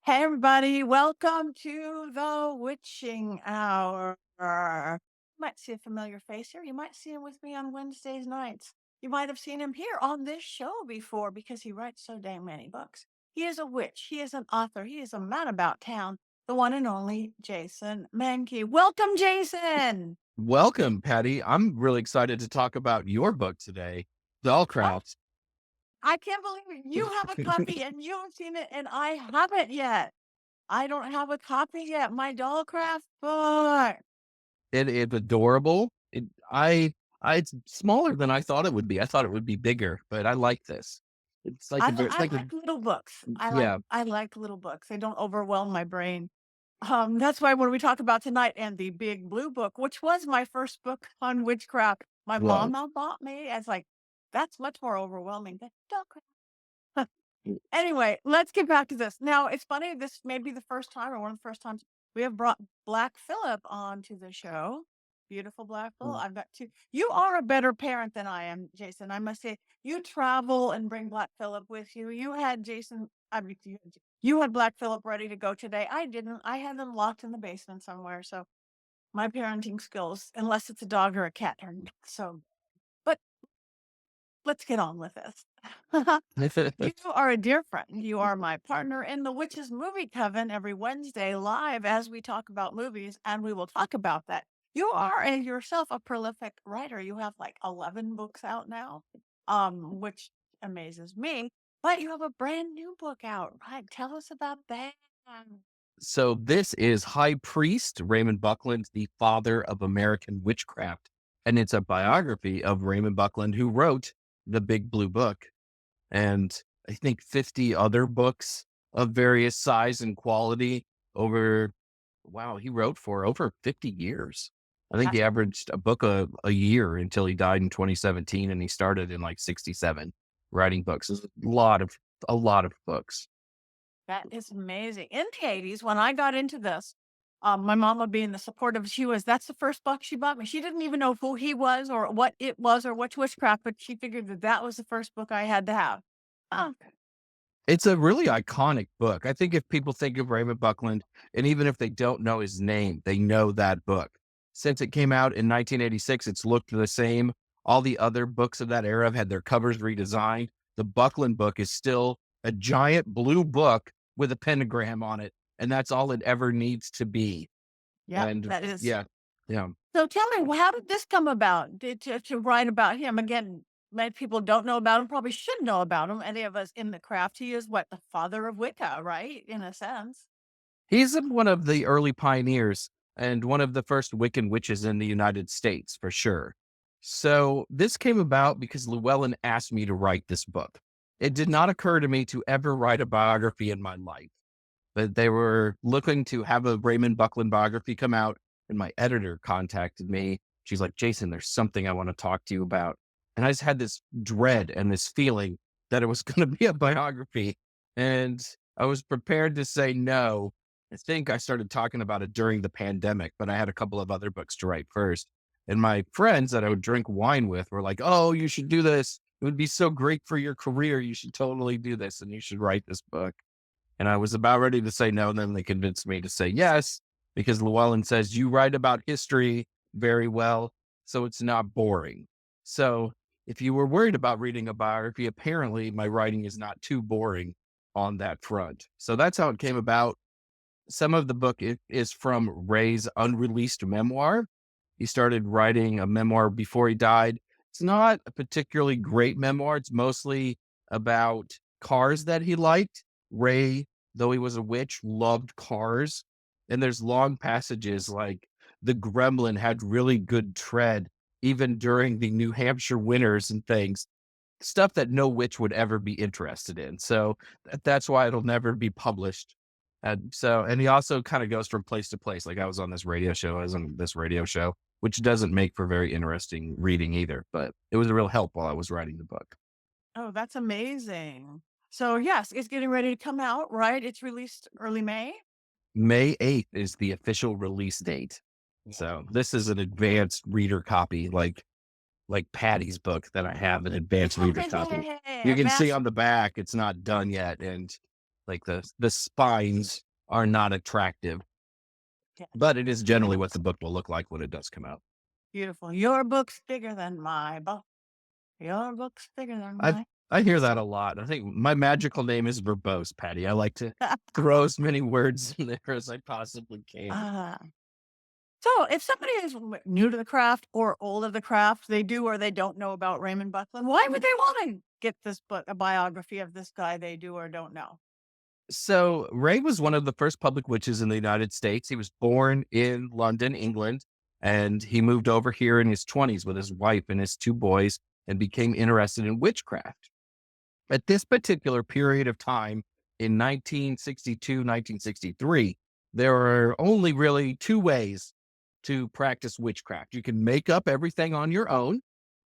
Hey, everybody, welcome to the Witching Hour. You might see a familiar face here. You might see him with me on Wednesdays nights. You might have seen him here on this show before because he writes so dang many books. He is a witch. He is an author. He is a man about town, the one and only Jason Mankey. Welcome, Jason. Welcome, Patty. I'm really excited to talk about your book today, Oh, Dollcraft. I can't believe it. You have a copy and you have seen it, and I haven't yet. I don't have a copy yet. My Dollcraft book. It's adorable. It's smaller than I thought it would be. I thought it would be bigger, but I like this. It's like it's I like like little books. yeah. I like little books. They don't overwhelm my brain. That's why when we talk about tonight and the Big Blue Book, which was my first book on witchcraft, my Well, mom now bought me. It's like that's much more overwhelming than Dollcraft. Anyway, let's get back to this. Now, it's funny. This may be the first time or one of the first times we have brought Black Phillip onto the show. Beautiful Black Phillip. I've got two. You are a better parent than I am, Jason. I must say, you travel and bring Black Phillip with you. You had Jason. I mean, you had Black Phillip ready to go today. I didn't. I had them locked in the basement somewhere. So my parenting skills, unless it's a dog or a cat, are not so. But let's get on with this. You are a dear friend. You are my partner in the Witches Movie Coven every Wednesday live as we talk about movies, and we will talk about that. You are yourself a prolific writer. You have like 11 books out now, which amazes me. But you have a brand new book out, right? Tell us about that. so this is High Priest Raymond Buckland, the father of American witchcraft, and it's a biography of Raymond Buckland, who wrote the Big Blue Book, and I think 50 other books of various size and quality over, wow, he wrote for over 50 years. I think he That's averaged a book a year until he died in 2017, and he started in like 67 writing books. It's a lot of books. That is amazing. In the 80s, when I got into this, my mama being the supportive she was, that's the first book she bought me. She didn't even know who he was or what it was or which witchcraft, but she figured that that was the first book I had to have. Oh, It's a really iconic book. I think if people think of Raymond Buckland, and even if they don't know his name, they know that book. Since it came out in 1986, it's looked the same. All the other books of that era have had their covers redesigned. The Buckland book is still a giant blue book with a pentagram on it, and that's all it ever needs to be. yeah, And that is. yeah, yeah. So tell me, how did this come about to write about him? Again, many people don't know about him, probably should know about him. Any of us in the craft, he is what, the father of Wicca, right? In a sense. He's one of the early pioneers and one of the first Wiccan witches in the United States, for sure. So this came about because Llewellyn asked me to write this book. It did not occur to me to ever write a biography in my life, but they were looking to have a Raymond Buckland biography come out, and my editor contacted me. She's like, Jason, there's something I want to talk to you about. And I just had this dread and this feeling that it was going to be a biography. And I was prepared to say no. I think I started talking about it during the pandemic, but I had a couple of other books to write first. And my friends that I would drink wine with were like, oh, you should do this. It would be so great for your career. You should totally do this and you should write this book. And I was about ready to say no. And then they convinced me to say yes, because Llewellyn says you write about history very well, so it's not boring. So if you were worried about reading a biography, apparently my writing is not too boring on that front. So that's how it came about. Some of the book is from Ray's unreleased memoir. He started writing a memoir before he died. It's not a particularly great memoir. It's mostly about cars that he liked. Ray, though he was a witch, loved cars. And there's long passages like the gremlin had really good tread, even during the New Hampshire winters and things, stuff that no witch would ever be interested in. So that's why it'll never be published. And he also kind of goes from place to place. Like I was on this radio show, I was on this radio show, which doesn't make for very interesting reading either, but it was a real help while I was writing the book. Oh, that's amazing. So yes, it's getting ready to come out, right? It's released early May. May 8th is the official release date. So this is an advanced reader copy, like Patty's book that I have an advanced reader copy. You can see Mass on the back, it's not done yet. And Like the spines are not attractive, Yeah. but it is generally what the book will look like when it does come out. Beautiful. Your book's bigger than my book. Your book's bigger than I my. I hear that a lot. I think my magical name is verbose, Patty. I like to throw as many words in there as I possibly can. Ah. So, if somebody is new to the craft or old of the craft, they do or they don't know about Raymond Buckland, why would they want to get this book, a biography of this guy they do or don't know? So Ray was one of the first public witches in the United States. He was born in London, England, and he moved over here in his 20s with his wife and his two boys and became interested in witchcraft. At this particular period of time in 1962, 1963, there are only really two ways to practice witchcraft. You can make up everything on your own,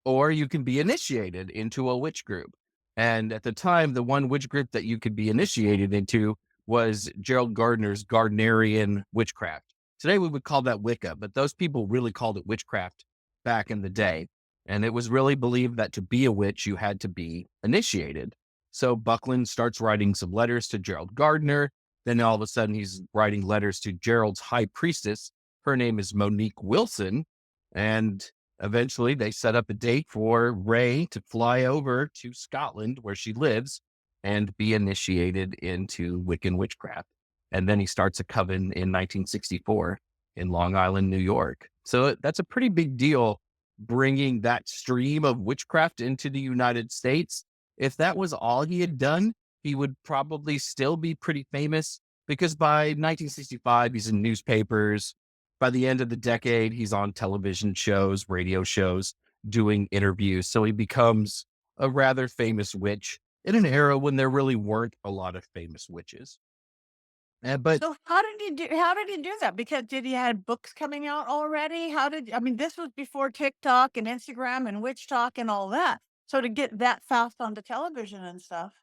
or you can be initiated into a witch group. And at the time, the one witch group that you could be initiated into was Gerald Gardner's Gardnerian witchcraft. Today, we would call that Wicca, but those people really called it witchcraft back in the day. And it was really believed that to be a witch, you had to be initiated. So Buckland starts writing some letters to Gerald Gardner. Then all of a sudden, he's writing letters to Gerald's high priestess. Her name is Monique Wilson. And eventually, they set up a date for Ray to fly over to Scotland, where she lives, and be initiated into Wiccan witchcraft. And then he starts a coven in 1964 in Long Island, New York. So that's a pretty big deal, bringing that stream of witchcraft into the United States. If that was all he had done, he would probably still be pretty famous, because by 1965, he's in newspapers. By the end of the decade, he's on television shows, radio shows, doing interviews. So he becomes a rather famous witch in an era when there really weren't a lot of famous witches. But So how did he do that? Because did he had books coming out already? I mean, this was before TikTok and Instagram and Witch Talk and all that. So to get that fast onto television and stuff.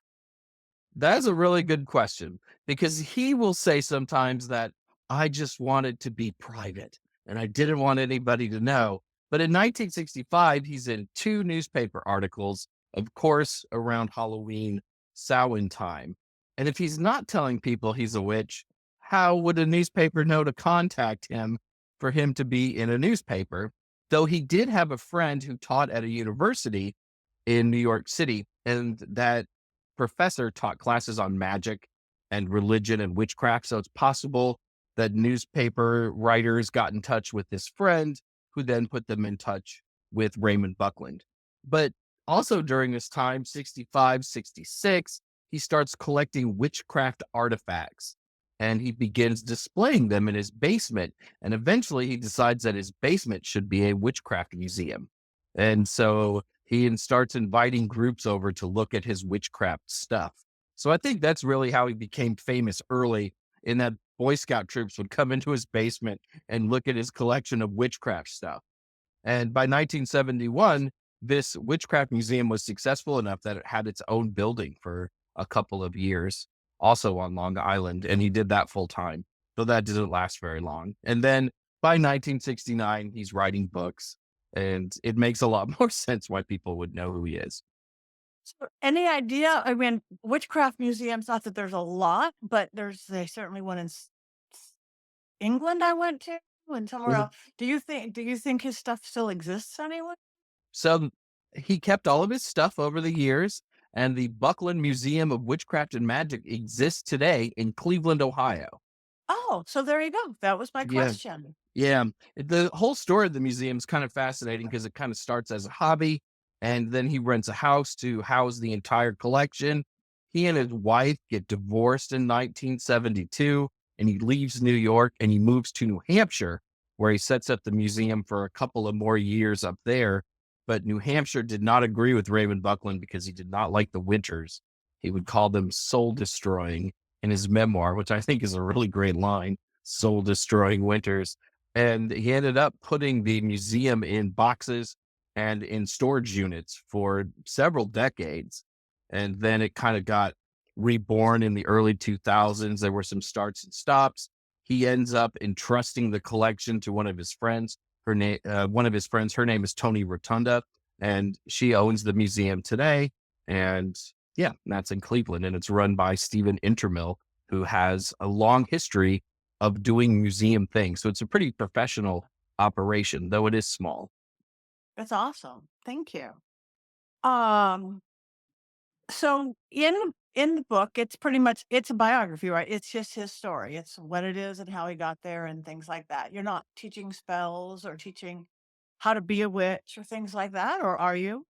that's a really good question, because he will say sometimes that I just wanted to be private and I didn't want anybody to know. But in 1965, he's in two newspaper articles, of course, around Halloween, Samhain time. And if he's not telling people he's a witch, how would a newspaper know to contact him for him to be in a newspaper? Though he did have a friend who taught at a university in New York City, and that professor taught classes on magic and religion and witchcraft. So it's possible that newspaper writers got in touch with this friend, who then put them in touch with Raymond Buckland. But also during this time, 65, 66, he starts collecting witchcraft artifacts and he begins displaying them in his basement. And eventually he decides that his basement should be a witchcraft museum. And so starts inviting groups over to look at his witchcraft stuff. So I think that's really how he became famous early, in that Boy Scout troops would come into his basement and look at his collection of witchcraft stuff. And by 1971, this witchcraft museum was successful enough that it had its own building for a couple of years, also on Long Island. And he did that full time, though that didn't last very long. And then by 1969, he's writing books. And it makes a lot more sense why people would know who he is. So any idea? I mean, witchcraft museums, not that there's a lot, but they certainly one in England I went to and somewhere Mhm. else. Do you think his stuff still exists anywhere? So he kept all of his stuff over the years, and the Buckland Museum of Witchcraft and Magic exists today in Cleveland, Ohio. Oh, so there you go. That was my Yeah. question. Yeah, the whole story of the museum is kind of fascinating, because it kind of starts as a hobby, and then he rents a house to house the entire collection. He and his wife get divorced in 1972, and he leaves New York and he moves to New Hampshire, where he sets up the museum for a couple of more years up there. But New Hampshire did not agree with Raymond Buckland because he did not like the winters. He would call them soul destroying in his memoir, which I think is a really great line, soul destroying winters. And he ended up putting the museum in boxes and in storage units for several decades. And then it kind of got reborn in the early 2000s. There were some starts and stops. He ends up entrusting the collection to one of his friends. One of his friends, her name is Tony Rotunda, and she owns the museum today. And Yeah, that's in Cleveland, and it's run by Stephen Intermill, who has a long history of doing museum things. So it's a pretty professional operation, though it is small. That's awesome. Thank you. Um, so in the book, it's pretty much it's a biography, right? It's just his story. It's what it is and how he got there and things like that. You're not teaching spells or teaching how to be a witch or things like that, or are you?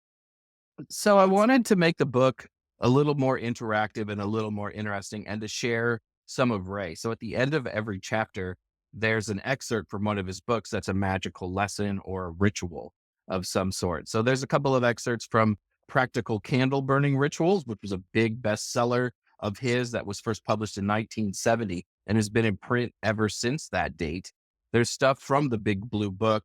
So I What's wanted to make the book a little more interactive and a little more interesting and to share some of Ray. So at the end of every chapter, there's an excerpt from one of his books that's a magical lesson or a ritual of some sort. So there's a couple of excerpts from Practical Candle Burning Rituals, which was a big bestseller of his that was first published in 1970 and has been in print ever since that date. There's stuff from the Big Blue Book,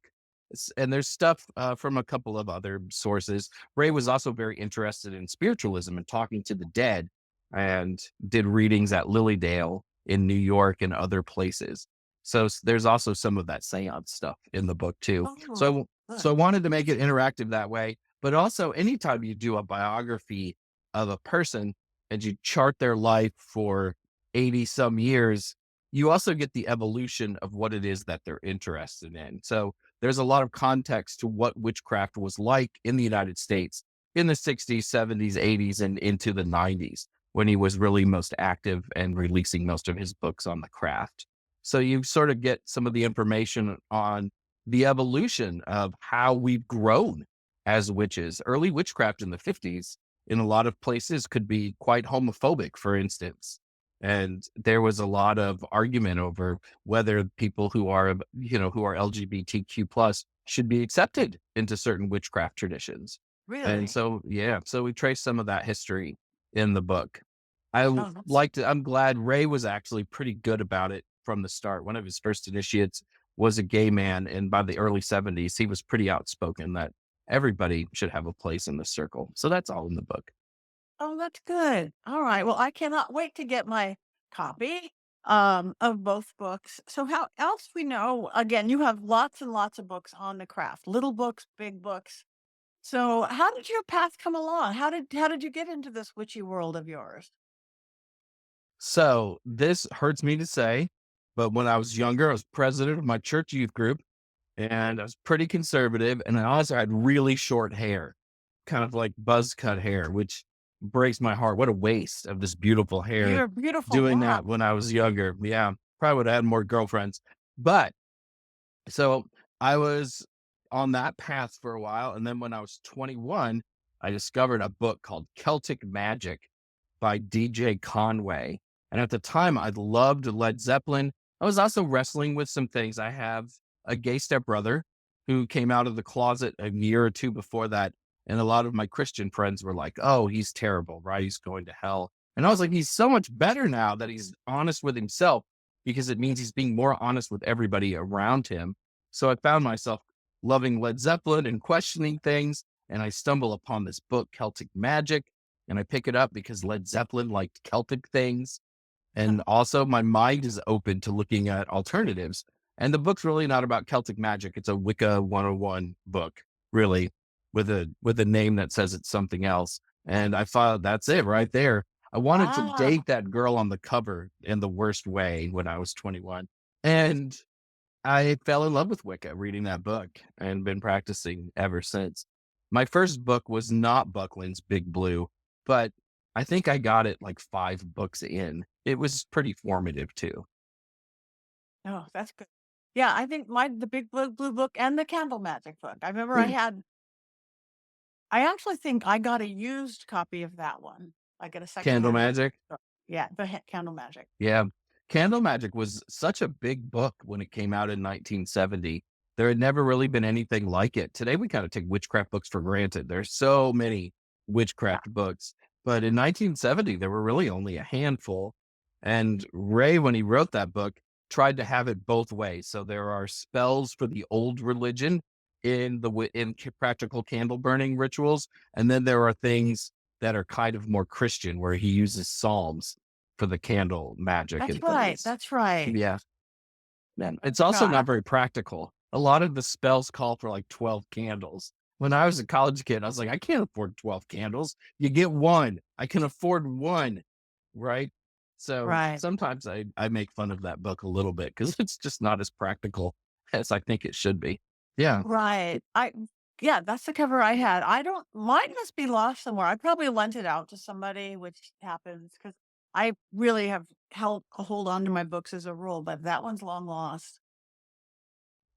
and there's stuff from a couple of other sources. Ray was also very interested in spiritualism and talking to the dead and did readings at Lilydale in New York and other places. So there's also some of that seance stuff in the book too. oh, So I good. wanted to make it interactive that way. But also, anytime you do a biography of a person and you chart their life for 80 some years, you also get the evolution of what it is that they're interested in. So there's a lot of context to what witchcraft was like in the United States in the 60s, 70s, 80s, and into the 90s when he was really most active and releasing most of his books on the craft. So you sort of get some of the information on the evolution of how we've grown as witches. Early witchcraft in the 50s in a lot of places could be quite homophobic, for instance. And there was a lot of argument over whether people who are, who are LGBTQ plus should be accepted into certain witchcraft traditions. And Really? so, yeah, so we trace some of that history in the book. Oh, that's I'm glad Ray was actually pretty good about it from the start. One of his first initiates was a gay man. And by the early 70s, he was pretty outspoken that everybody should have a place in the circle. So that's all in the book. oh, that's good. All right. Well, I cannot wait to get my copy of both books. So how else we know, again, you have lots and lots of books on the craft, little books, big books. So how did your path come along? How did you get into this witchy world of yours? So this hurts me to say, but when I was younger, I was president of my church youth group and I was pretty conservative. And I also had really short hair, kind of like buzz cut hair, which breaks my heart. What a waste of this beautiful hair You're beautiful doing now. that when I was younger. Yeah, probably would have had more girlfriends. But so I was on that path for a while. And then when I was 21, I discovered a book called Celtic Magic by DJ Conway. And at the time, I loved Led Zeppelin. I was also wrestling with some things. I have a gay stepbrother who came out of the closet a year or two before that. And a lot of my Christian friends were like, oh, he's terrible, right? He's going to hell. And I was like, he's so much better now that he's honest with himself because it means he's being more honest with everybody around him. So I found myself loving Led Zeppelin and questioning things. And I stumble upon this book, Celtic Magic, and I pick it up because Led Zeppelin liked Celtic things. And also my mind is open to looking at alternatives. And the book's really not about Celtic magic. It's a Wicca 101 book, really, with a name that says it's something else. And I thought that's it right there. I wanted to Wow. date that girl on the cover in the worst way when I was 21. And I fell in love with Wicca reading that book and been practicing ever since. My first book was not Buckland's Big Blue, but I think I got it like 5 books in. It was pretty formative too. Oh, that's good. Yeah, I think the big blue book and the candle magic book. I remember I actually think I got a used copy of that one, like at a Candle secondhand Magic. store. Yeah, the candle magic. Yeah. Candle Magic was such a big book when it came out in 1970. There had never really been anything like it. Today, we kind of take witchcraft books for granted. There's so many Yeah. witchcraft books. But in 1970, there were really only a handful. And Ray, when he wrote that book, tried to have it both ways. So there are spells for the old religion in practical candle burning rituals. And then there are things that are kind of more Christian, where he uses Psalms for the candle magic That's and right. things. That's right. Yeah. Man, I it's also forgot. not very practical. A lot of the spells call for like 12 candles. when I was a college kid, I was like, I can't afford 12 candles. You get one. I can afford one. Right. So Right. sometimes I make fun of that book a little bit because it's just not as practical as I think it should be. Yeah. Right. Yeah, that's the cover I had. I don't mine must be lost somewhere. I probably lent it out to somebody, which happens because I really have held a hold on to my books as a rule, but that one's long lost.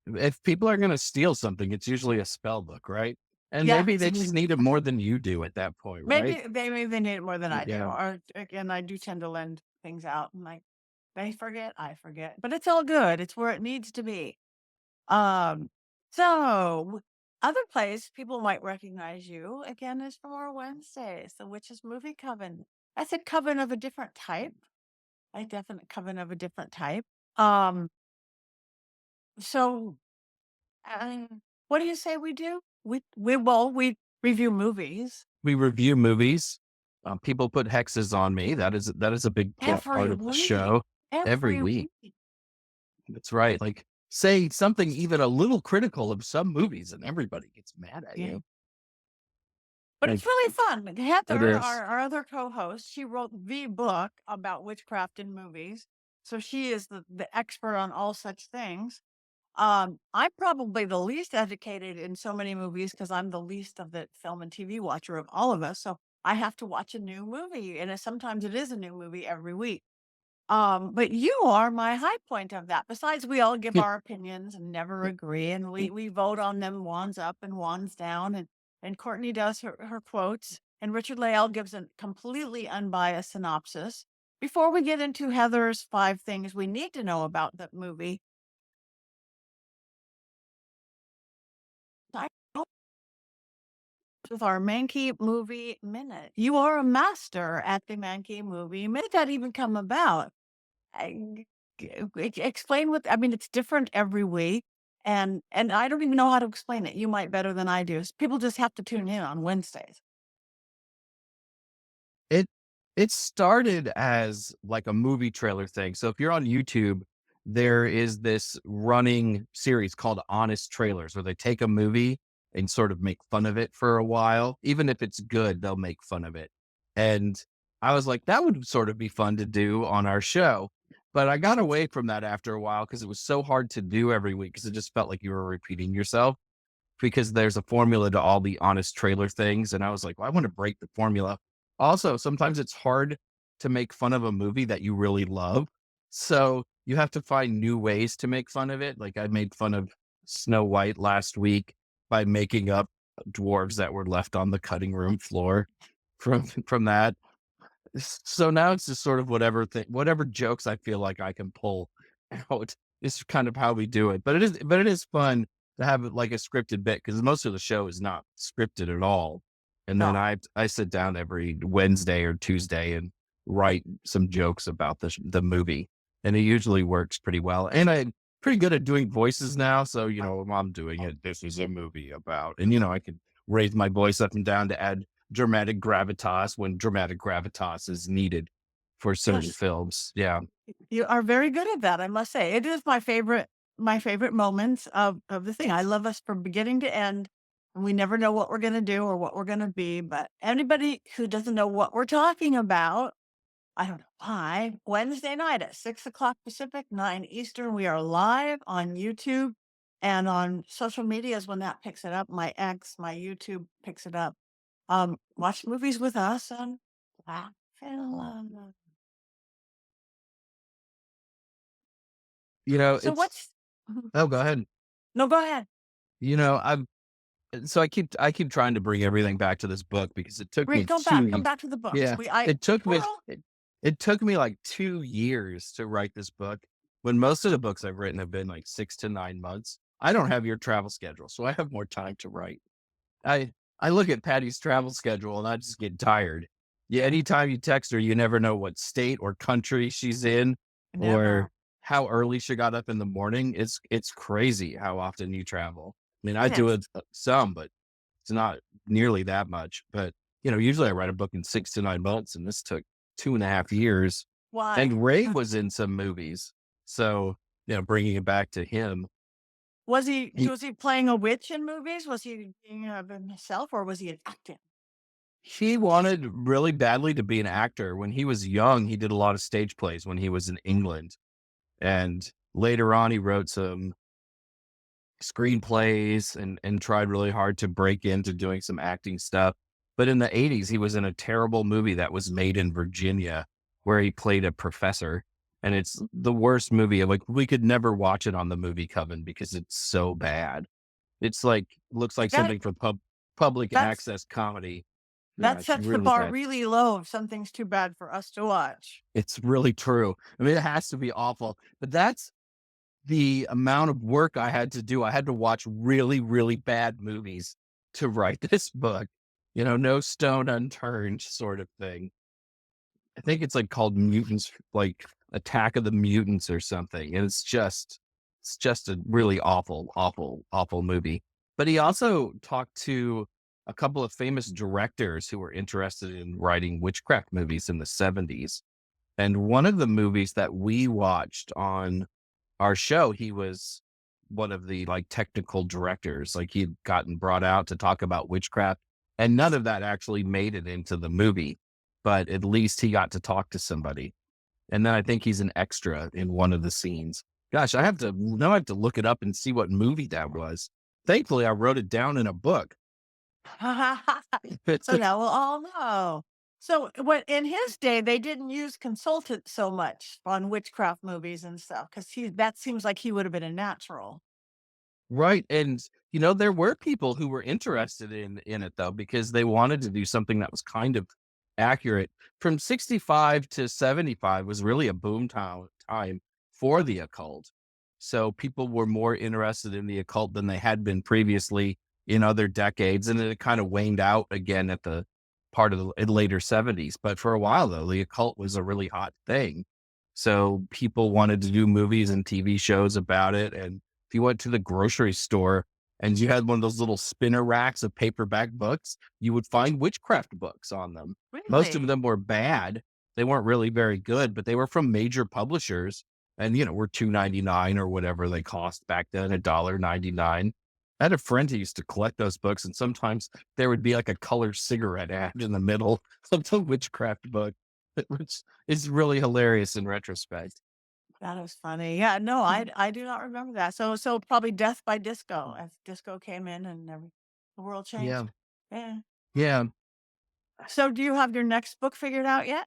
If people are going to steal something, it's usually a spell book, right? And Yeah. maybe they just need it more than you do at that point, right? Maybe they need it more than I do. Yeah. Or again, I do tend to lend things out and like they forget, I forget. But it's all good. It's where it needs to be. Um, so other place people might recognize you again is from our Wednesdays, the Witches Movie Coven. That's a coven of a different type, a definite coven of a different type. Um, so what do you say we do? We review movies We review movies. People put hexes on me. That is a big part every of the week. show every Every week. week. That's right. Like say something even a little critical of some movies, and everybody gets mad at Yeah. you. But it's Like really fun. it Heather, is. our other co-host, she wrote the book about witchcraft in movies. So she is the expert on all such things. I'm probably the least educated in so many movies because I'm the least of the film and TV watcher of all of us. So I have to watch a new movie, and sometimes it is a new movie every week. But you are my high point of that. Besides, we all give our opinions and never agree, and we vote on them wands up and wands down, and Courtney does her quotes, and Richard Lael gives a completely unbiased synopsis. Before we get into Heather's 5 things we need to know about the movie, I go with our Mankey movie minute. You are a master at the Mankey movie minute. How did that even come about? I explain what I mean, it's different every week, and I don't even know how to explain it. You might better than I do. People just have to tune in on Wednesdays. It it started as like a movie trailer thing. So if you're on YouTube, there is this running series called Honest Trailers where they take a movie and sort of make fun of it for a while. Even if it's good, they'll make fun of it. And I was like, that would sort of be fun to do on our show. But I got away from that after a while because it was so hard to do every week because it just felt like you were repeating yourself because there's a formula to all the honest trailer things. And I was like, well, I want to break the formula. Also, sometimes it's hard to make fun of a movie that you really love. So you have to find new ways to make fun of it. Like I made fun of Snow White last week by making up dwarves that were left on the cutting room floor from that. So now it's just sort of whatever jokes I feel like I can pull out is kind of how we do it. But it is fun to have it like a scripted bit because most of the show is not scripted at all. And then No. I sit down every Wednesday or Tuesday and write some jokes about the movie, and it usually works pretty well. And I'm pretty good at doing voices now, so when I'm doing it. This is a movie about, and I can raise my voice up and down to add dramatic gravitas when dramatic gravitas is needed for certain Yes, films. Yeah. you are very good at that, I must say. It is my favorite moments of the thing. I love us from beginning to end, and we never know what we're gonna do or what we're gonna be. But anybody who doesn't know what we're talking about, I don't know why. Wednesday night at 6 o'clock Pacific, 9 Eastern. We are live on YouTube and on social medias when that picks it up. My YouTube picks it up. Watch movies with us and laugh and love. So It's what's Mhm. oh, go ahead. No, go ahead. I'm so I keep trying to bring everything back to this book because it took me Come 2 back to the books. yeah, We I it took me Squirrel. it took me like 2 years to write this book when most of the books I've written have been like 6 to 9 months. I don't have your travel schedule, so I have more time to write. I I look at Patty's travel schedule and I just get tired. Yeah, anytime you text her, you never know what state or country she's in or Never. how early she got up in the morning. It's crazy how often you travel. I mean, I It do is. it some, but it's not nearly that much. But usually I write a book in 6 to 9 months, and this took 2.5 years. Why? And Ray was in some movies, so bringing it back to him. He was he playing a witch in movies? Was he being himself, or was he acting? he wanted really badly to be an actor. When he was young, he did a lot of stage plays when he was in England, and later on, he wrote some screenplays and tried really hard to break into doing some acting stuff. But in the 80s, he was in a terrible movie that was made in Virginia where he played a professor. And it's the worst movie. Like, we could never watch it on the movie coven because it's so bad. It's like, looks See, like something for public that's access comedy. Yeah, that it's sets the really bar bad. really low if something's too bad for us to watch. It's really true. I mean, it has to be awful. But that's the amount of work I had to do. I had to watch really, really bad movies to write this book. No stone unturned sort of thing. I think it's like called Mutants, like Attack of the Mutants or something. And it's just a really awful, awful, awful movie. But he also talked to a couple of famous directors who were interested in writing witchcraft movies in the 70s. And one of the movies that we watched on our show, he was one of the like technical directors. Like, he'd gotten brought out to talk about witchcraft, and none of that actually made it into the movie, but at least he got to talk to somebody. And then I think he's an extra in one of the scenes. Gosh, I have to look it up and see what movie that was. Thankfully, I wrote it down in a book. It's So now we'll all know. So when in his day, they didn't use consultants so much on witchcraft movies and stuff because he that seems like he would have been a natural. Right, and, there were people who were interested in it, though, because they wanted to do something that was kind of accurate. From 65 to 75 was really a boom time for the occult. So people were more interested in the occult than they had been previously in other decades, and it kind of waned out again at the part of the in later 70s. But for a while, though, the occult was a really hot thing. So people wanted to do movies and TV shows about it, and if you went to the grocery store and you had one of those little spinner racks of paperback books, you would find witchcraft books on them. Most of Really? them were bad. They weren't really very good, but they were from major publishers and, were $2.99 or whatever they cost back then, $1.99. I had a friend who used to collect those books, and sometimes there would be like a color cigarette ad in the middle of the witchcraft book, which is really hilarious in retrospect. That was funny. Yeah, no, I do not remember that. So probably Death by Disco as disco came in and the world Yeah. changed. Yeah. Yeah. So do you have your next book figured out yet?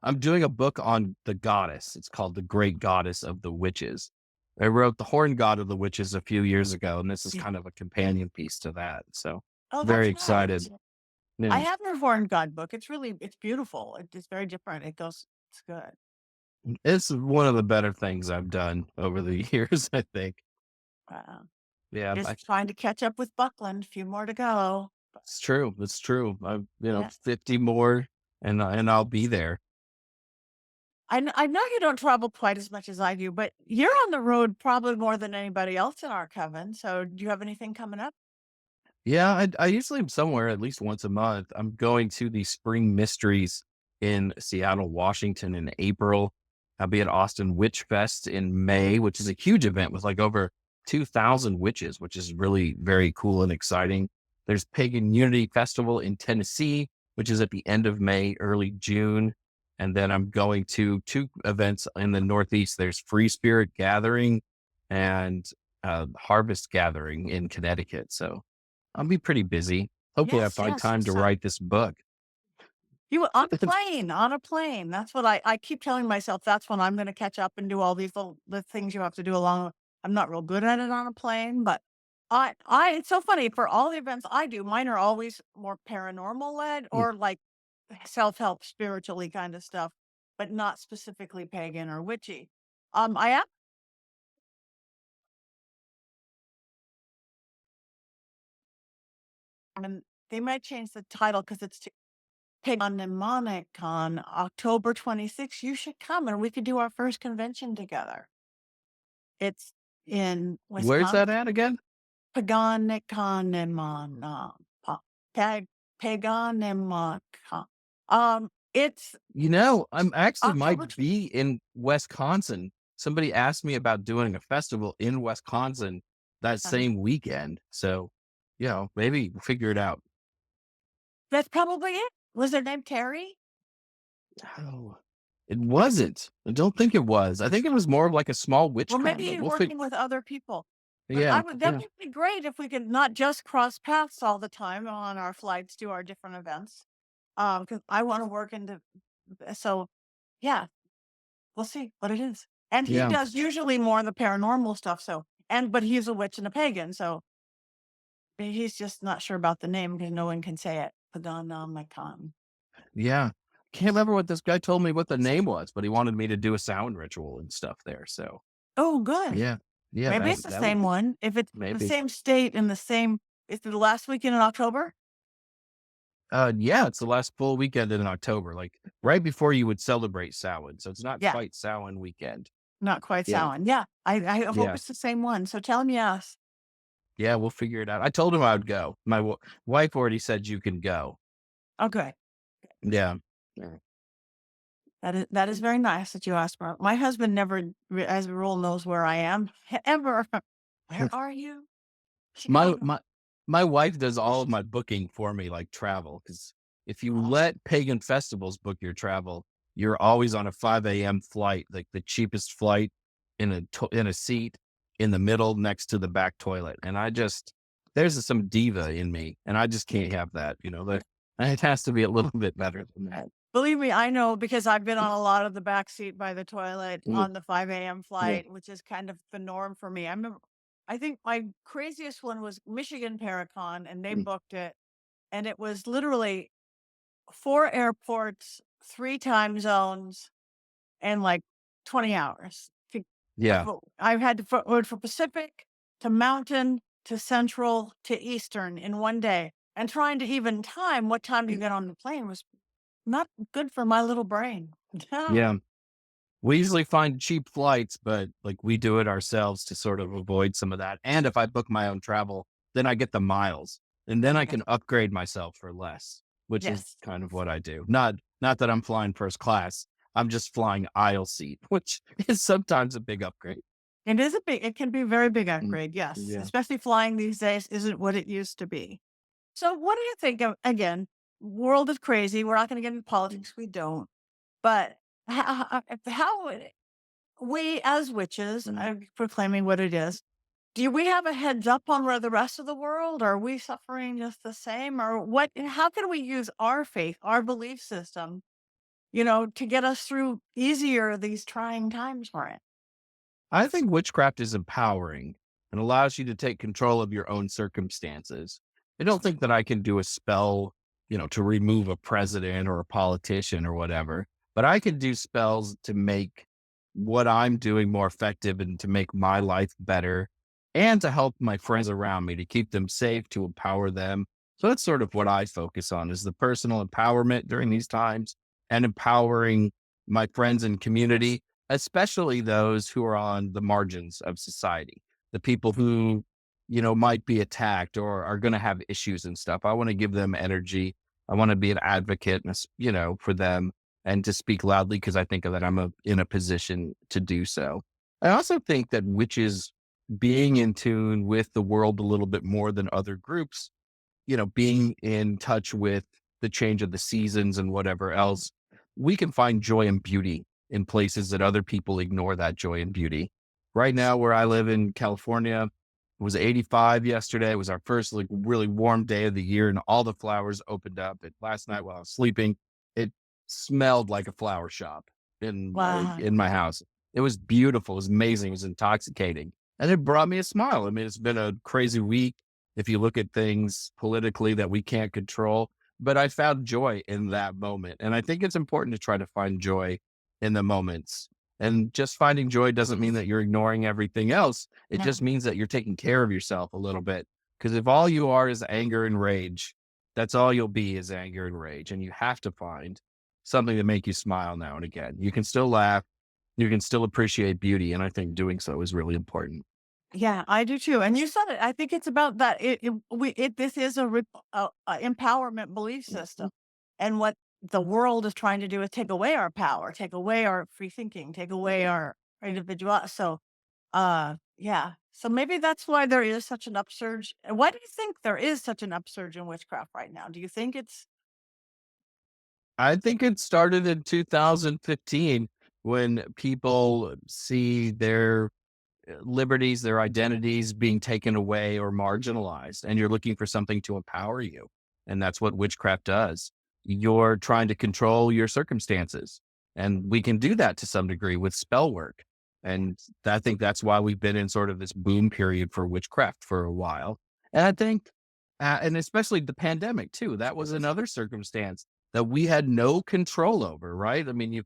I'm doing a book on the goddess. It's called The Great Goddess of the Witches. I wrote The Horn God of the Witches a few years ago, and this is Yeah. kind of a companion piece to that. So Oh, very that's excited. nice. I Yeah. have your Horn God book. It's beautiful. It's very different. It's good. It's one of the better things I've done over the years, I think. Uh, Yeah, just trying to catch up with Buckland. A few more to go. it's true. It's true. I've, Yeah. 50 more and I'll be there. I know you don't travel quite as much as I do, but you're on the road probably more than anybody else in our coven. So do you have anything coming up? Yeah, I usually am somewhere at least once a month. I'm going to the Spring Mysteries in Seattle, Washington in April. I'll be at Austin Witch Fest in May, which is a huge event with like over 2,000 witches, which is really very cool and exciting. There's Pagan Unity Festival in Tennessee, which is at the end of May, early June. And then I'm going to two events in the Northeast. There's Free Spirit Gathering and Harvest Gathering in Connecticut. So I'll be pretty busy. Hopefully, I Yes, find yes. time to So write this book. you on a plane, on a plane. That's what I keep telling myself. That's when I'm going to catch up and do all these little the things you have to do along. I'm not real good at it on a plane, but it's so funny for all the events I do. Mine are always more paranormal led Mm. or like self help, spiritually kind of stuff, but not specifically pagan or witchy. I am, and they might change the title because it's Pagan Mnemonic on October 26th. You should come and we could do our first convention together. It's in Where's that Wisconsin. at again? Paganiconemon, Paganimon. It's I'm actually October. might be in Wisconsin. Somebody asked me about doing a festival in Wisconsin that Uh, same weekend. So, maybe figure it out. that's probably it. Was their name Terry? Oh, it wasn't. I don't think it was. I think it was more of like a small Well, witchcraft, maybe but he's we'll figure. working with other people. But I Yeah, would that yeah, would be great if we could not just cross paths all the time on our flights to our different events. Because I want to work into so yeah, we'll see what it is. And he yeah, does usually more of the paranormal stuff. So but he's a witch and a pagan, so he's just not sure about the name because no one can say it. Padanamakan. yeah. Can't remember what this guy told me what the name was, but he wanted me to do a sound ritual and stuff there. So Oh, good. yeah, yeah, Maybe that it's the that would same one. If it's the maybe. same state in the same, it's the last weekend in October. Yeah, it's the last full weekend in October, like right before you would celebrate Samhain. So it's not Yeah, quite Samhain weekend. not quite Yeah, Samhain. Yeah, I hope yeah, it's the same one. So tell him yes. yeah. We'll figure it out. I told him I would go. My wife already said you can go. Okay. Yeah. Yeah. That is very nice that you asked for. My husband never, as a rule, knows where I am ever. Where are you? My Chicago. my my wife does all of my booking for me, like travel, because if you let pagan festivals book your travel, you're always on a 5 a.m. flight, like the cheapest flight in a seat in the middle next to the back toilet. And there's some diva in me, and I just can't have that. It has to be a little bit better than that. Believe me, I know because I've been on a lot of the back seat by the toilet Mm, on the 5 a.m. yeah, flight, which is kind of the norm for me. I think my craziest one was Michigan Paracon, and they mm, booked it, and it was literally 4 airports, 3 time zones, and like 20 hours. yeah, I've had to forward for Pacific to Mountain to Central to Eastern in one day, and trying to even time what time you get on the plane was not good for my little brain. No. yeah. We usually find cheap flights, but like we do it ourselves to sort of avoid some of that. And if I book my own travel, then I get the miles and then I Okay. can upgrade myself for less, which is Yes. kind of what I do. Not that I'm flying first class. I'm just flying aisle seat, which is sometimes a big upgrade. It can be a very big Mm, upgrade, yes, yeah. especially flying these days isn't what it used to be. So what do you think of again, world is crazy, we're not gonna get into politics, we don't. But how would we as witches, Mm. I'm proclaiming what it is, do we have a heads up on where the rest of the world? Are we suffering just the same? Or how can we use our faith, our belief system, to get us through easier these trying times for it? I think witchcraft is empowering and allows you to take control of your own circumstances. I don't think that I can do a spell, to remove a president or a politician or whatever, but I can do spells to make what I'm doing more effective and to make my life better and to help my friends around me to keep them safe, to empower them. So that's sort of what I focus on is the personal empowerment during these times and empowering my friends and community, especially those who are on the margins of society, the people who, might be attacked or are going to have issues and stuff. I want to give them energy. I want to be an advocate, for them and to speak loudly because I think that in a position to do so. I also think that witches being in tune with the world a little bit more than other groups, being in touch with the change of the seasons and whatever else, we can find joy and beauty in places that other people ignore that joy and beauty. Right now, where I live in California, it was 85 yesterday. It was our first like really warm day of the year, and all the flowers opened up. And last night while I was sleeping, it smelled like a flower shop Wow. in my house. It was beautiful. It was amazing. It was intoxicating, and it brought me a smile. I mean, it's been a crazy week if you look at things politically that we can't control. But I found joy in that moment. And I think it's important to try to find joy in the moments. And just finding joy doesn't mean that you're ignoring everything else. It just No. means that you're taking care of yourself a little bit. Because if all you are is anger and rage, that's all you'll be is anger and rage. And you have to find something to make you smile now and again. You can still laugh, you can still appreciate beauty. And I think doing so is really important. Yeah, I do too. And you said it. I think it's about that. This is a empowerment belief system. And what the world is trying to do is take away our power, take away our free thinking, take away our individual. So, yeah. So maybe that's why there is such an upsurge. And why do you think there is such an upsurge in witchcraft right now? Do you think it's I think it started in 2015 when people see their liberties, their identities being taken away or marginalized, and you're looking for something to empower you. And that's what witchcraft does. You're trying to control your circumstances. And we can do that to some degree with spell work. And I think that's why we've been in sort of this boom period for witchcraft for a while. And I think, and especially the pandemic too, that was another circumstance that we had no control over, right? I mean, you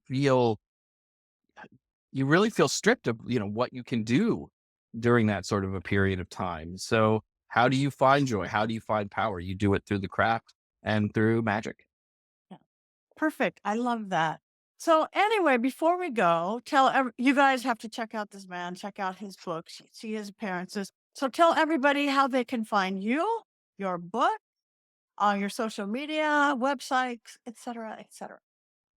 really feel stripped of, what you can do during that sort of a period of time. So how do you find joy? How do you find power? You do it through the craft and through magic. yeah, perfect? I love that. So anyway, before we go, you guys have to check out this man, check out his books, see his appearances. So tell everybody how they can find you, your book, on your social media, websites, etc., etc.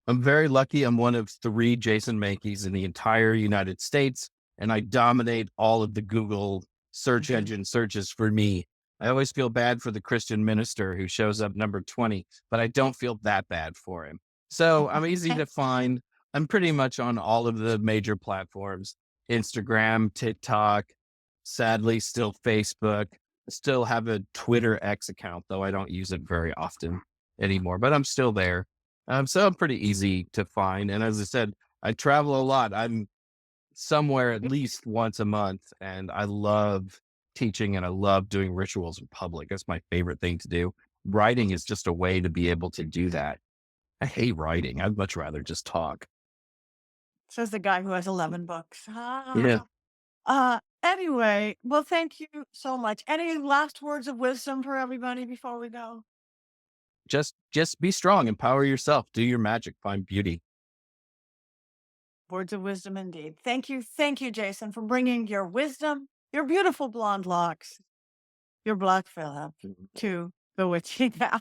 I'm very lucky. I'm one of three Jason Mankeys in the entire United States, and I dominate all of the Google search engine searches for me. I always feel bad for the Christian minister who shows up number 20, but I don't feel that bad for him. So I'm easy to find. I'm pretty much on all of the major platforms: Instagram, TikTok, sadly, still Facebook. I still have a Twitter X account, though I don't use it very often anymore, but I'm still there. So I'm pretty easy to find. And as I said, I travel a lot. I'm somewhere at least once a month, and I love teaching and I love doing rituals in public. That's my favorite thing to do. Writing is just a way to be able to do that. I hate writing. I'd much rather just talk. Says the guy who has 11 books. Yeah. Anyway, well, thank you so much. Any last words of wisdom for everybody before we go? Just be strong, empower yourself, do your magic, find beauty. Words of wisdom indeed. Thank you, Jason, for bringing your wisdom, your beautiful blonde locks, your black Phillip to the witching hour.